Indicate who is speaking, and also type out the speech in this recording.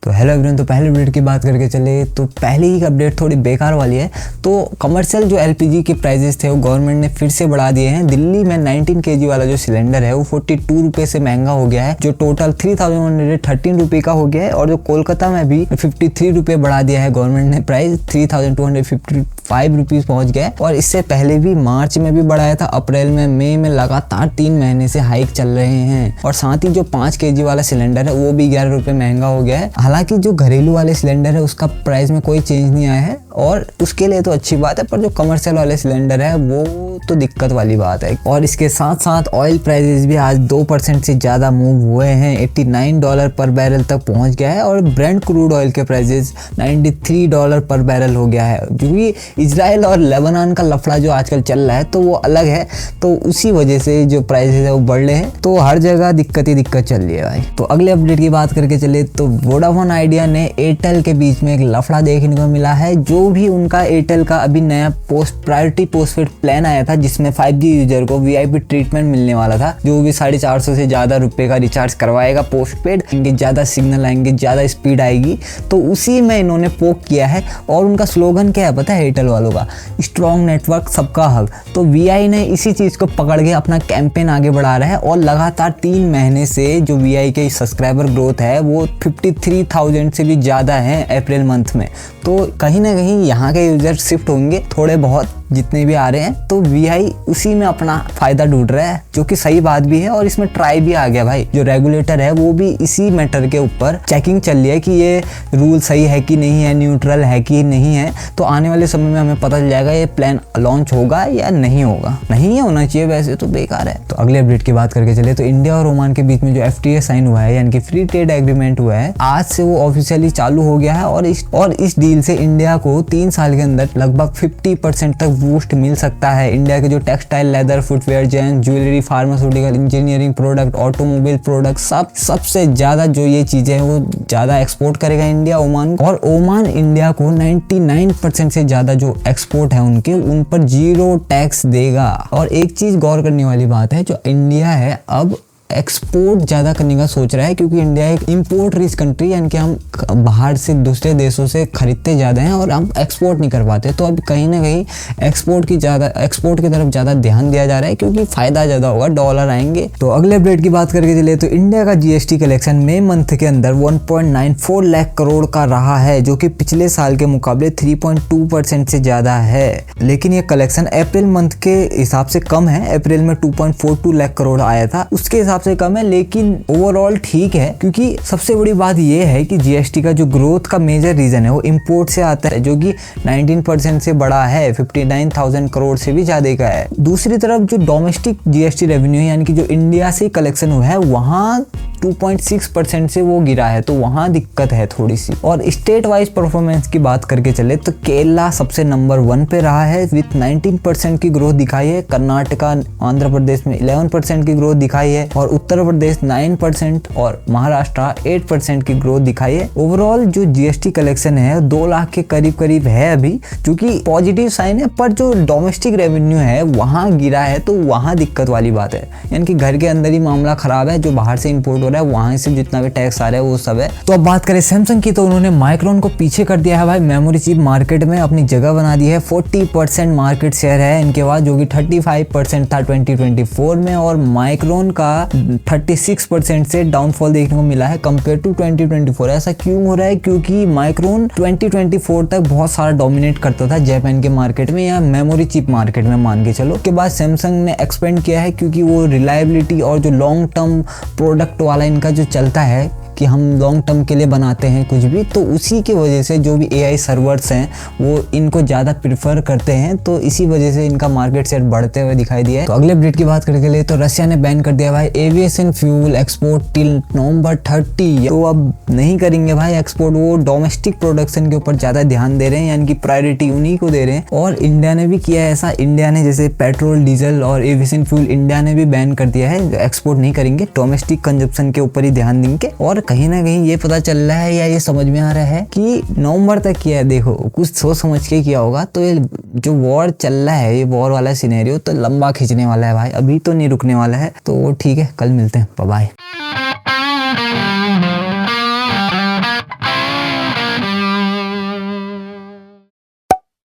Speaker 1: तो hello everyone, तो पहले अपडेट की बात करके चले तो पहली ही अपडेट थोड़ी बेकार वाली है। तो कमर्शियल जो एलपीजी के प्राइजेस थे वो गवर्नमेंट ने फिर से बढ़ा दिए हैं। दिल्ली में 19 kg वाला जो सिलेंडर है वो 42 रुपये से महंगा हो गया है, जो टोटल 3113 रुपये का हो गया है। और जो कोलकाता में भी 53 रुपये बढ़ा दिया है गवर्नमेंट ने, प्राइस 3255 रुपीज पहुंच गया है। और इससे पहले भी मार्च में भी बढ़ाया था, अप्रैल में, मई में, लगातार 3 महीने से हाइक चल रहे हैं। और साथ ही जो 5 kg वाला सिलेंडर है वो भी 11 रुपये महंगा हो गया है। हालांकि जो घरेलू वाले सिलेंडर है उसका प्राइस में कोई चेंज नहीं आया है और उसके लिए तो अच्छी बात है, पर जो कमर्शियल वाले सिलेंडर है वो तो दिक्कत वाली बात है। और इसके साथ साथ ऑयल प्राइसेस भी आज 2% से ज़्यादा मूव हुए हैं, $89 पर बैरल तक पहुंच गया है। और ब्रेंट क्रूड ऑयल के प्राइसेस $93 पर बैरल हो गया है। क्योंकि इजराइल और लेबनान का लफड़ा जो आजकल चल रहा है तो वो अलग है, तो उसी वजह से जो प्राइसेस है वो बढ़ रहे हैं। तो हर जगह दिक्कत ही दिक्कत चल रही है भाई। तो अगले अपडेट की बात करके चले तो वोडाफोन आइडिया ने एयरटेल के बीच में एक लफड़ा देखने को मिला है। जो भी उनका एयरटेल का अभी नया प्रायोरिटी पोस्टपेड प्लान आया था जिसमें 5G यूजर को VIP ट्रीटमेंट मिलने वाला था, जो भी 450 से ज़्यादा रुपए का रिचार्ज करवाएगा पोस्टपेड, इनके ज़्यादा सिग्नल आएंगे, ज़्यादा स्पीड आएगी, तो उसी में इन्होंने पोक किया है। और उनका स्लोगन क्या है पता है एयरटेल वालों का? स्ट्रॉन्ग नेटवर्क सबका हक। तो VI ने इसी चीज़ को पकड़ के अपना कैंपेन आगे बढ़ा रहा है। और लगातार 3 महीने से जो VI के सब्सक्राइबर ग्रोथ है वो 53,000 से भी ज़्यादा है अप्रैल मंथ में। तो कहीं ना कहीं यहाँ के यूजर शिफ्ट होंगे थोड़े बहुत, जितने भी आ रहे हैं। तो VI उसी में अपना फायदा ढूंढ रहा है, जो कि सही बात भी है। और इसमें ट्राई भी आ गया भाई, जो रेगुलेटर है वो भी इसी मैटर के ऊपर चेकिंग चल रही है कि ये रूल सही है कि नहीं है, न्यूट्रल है कि नहीं है। तो आने वाले समय में हमें पता चल जाएगा ये प्लान लॉन्च होगा या नहीं होगा। नहीं है होना चाहिए, वैसे तो बेकार है। तो अगले अपडेट की बात करके चले तो इंडिया और ओमान के बीच में जो FTA साइन हुआ है, यानी कि फ्री ट्रेड एग्रीमेंट हुआ है, आज से वो ऑफिशियली चालू हो गया है। और इस डील से इंडिया को 3 साल के अंदर लगभग 50% तक बूस्ट मिल सकता है। इंडिया के जो textile, leather, footwear, James, jewellery, pharmaceutical, engineering product, automobile product, सबसे ज्यादा जो ये चीजें हैं वो ज्यादा एक्सपोर्ट करेगा इंडिया ओमान को। और ओमान इंडिया को 99% से ज्यादा जो एक्सपोर्ट है उनके, उन पर 0 टैक्स देगा। और एक चीज गौर करने वाली बात है, जो इंडिया है अब एक्सपोर्ट ज़्यादा करने का सोच रहा है, क्योंकि इंडिया एक इम्पोर्ट रिच कंट्री, यानी कि हम बाहर से दूसरे देशों से खरीदते ज़्यादा हैं और हम एक्सपोर्ट नहीं कर पाते। तो अब कहीं ना कहीं एक्सपोर्ट की तरफ ज़्यादा ध्यान दिया जा रहा है, क्योंकि फ़ायदा ज़्यादा होगा, डॉलर आएंगे। तो अगले अपडेट की बात करके चले तो इंडिया का GST कलेक्शन मई मंथ के अंदर 1.94 लाख करोड़ का रहा है, जो कि पिछले साल के मुकाबले 3.2% से ज़्यादा है। लेकिन ये कलेक्शन अप्रैल मंथ के हिसाब से कम है। अप्रैल में 2.42 लाख करोड़ आया था, उसके हिसाब से कम है, लेकिन ओवरऑल ठीक है। क्योंकि सबसे बड़ी बात यह है कि GST का जो ग्रोथ का मेजर रीजन है वो इंपोर्ट से आता है, जो कि 19% से बड़ा है, 59,000 करोड़ से भी ज्यादा का है। दूसरी तरफ जो डोमेस्टिक GST रेवेन्यू है, यानी कि जो इंडिया से कलेक्शन हुआ है, वहाँ 2.6% से वो गिरा है, तो वहाँ दिक्कत है थोड़ी सी। और स्टेट वाइज परफॉर्मेंस की बात करके चले तो केरला सबसे नंबर 1 पे रहा है विथ 19% की ग्रोथ दिखाई है। कर्नाटका, आंध्र प्रदेश में 11% की ग्रोथ दिखाई है। और उत्तर प्रदेश 9% और महाराष्ट्र 8% की ग्रोथ दिखाई है। ओवरऑल जो GST कलेक्शन है 2 लाख के करीब है अभी, जो कि पॉजिटिव साइन है। पर जो डोमेस्टिक रेवेन्यू है वहाँ गिरा है, तो वहाँ दिक्कत वाली बात है। यानी कि घर के अंदर ही मामला खराब है, जो बाहर से इंपोर्ट हो रहा है वहाँ से जितना भी टैक्स आ रहा है वो सब है। तो अब बात करें सैमसंग की, तो उन्होंने माइक्रोन को पीछे कर दिया है भाई। मेमोरी चिप मार्केट में अपनी जगह बना दी है। 40% मार्केट शेयर है इनके पास, जो कि 35% था 2024 में। और माइक्रोन का 36% से डाउनफॉल देखने को मिला है कंपेयर टू 2024। ऐसा क्यों हो रहा है? क्योंकि माइक्रोन 2024 तक बहुत सारा डोमिनेट करता था जापान के मार्केट में या मेमोरी चिप मार्केट में, मान के चलो। के बाद सैमसंग ने एक्सपेंड किया है, क्योंकि वो रिलायबिलिटी और जो लॉन्ग टर्म प्रोडक्ट वाला इनका जो चलता है कि हम लॉन्ग टर्म के लिए बनाते हैं कुछ भी, तो उसी की वजह से जो भी AI सर्वर्स हैं वो इनको ज़्यादा प्रिफर करते हैं। तो इसी वजह से इनका मार्केट शेयर बढ़ते हुए दिखाई दिया है। तो अगले अपडेट की बात करके लिए तो रशिया ने बैन कर दिया भाई एविएशन फ्यूल एक्सपोर्ट टिल नवंबर 30। तो अब नहीं करेंगे भाई एक्सपोर्ट, वो डोमेस्टिक प्रोडक्शन के ऊपर ज़्यादा ध्यान दे रहे हैं, यानी कि प्रायोरिटी उन्हीं को दे रहे हैं। और इंडिया ने भी किया है ऐसा। इंडिया ने जैसे पेट्रोल, डीजल और एविएशन फ्यूल इंडिया ने भी बैन कर दिया है, एक्सपोर्ट नहीं करेंगे, डोमेस्टिक कंजप्शन के ऊपर ही ध्यान देंगे। और कहीं ना कहीं ये पता चल रहा है या ये समझ में आ रहा है कि नवंबर तक किया है, देखो कुछ सोच समझ के किया होगा। तो ये जो वॉर चल रहा है, ये वॉर वाला सिनेरियो तो लंबा खींचने वाला है भाई, अभी तो नहीं रुकने वाला है। तो ठीक है, कल मिलते हैं, बाय बाय।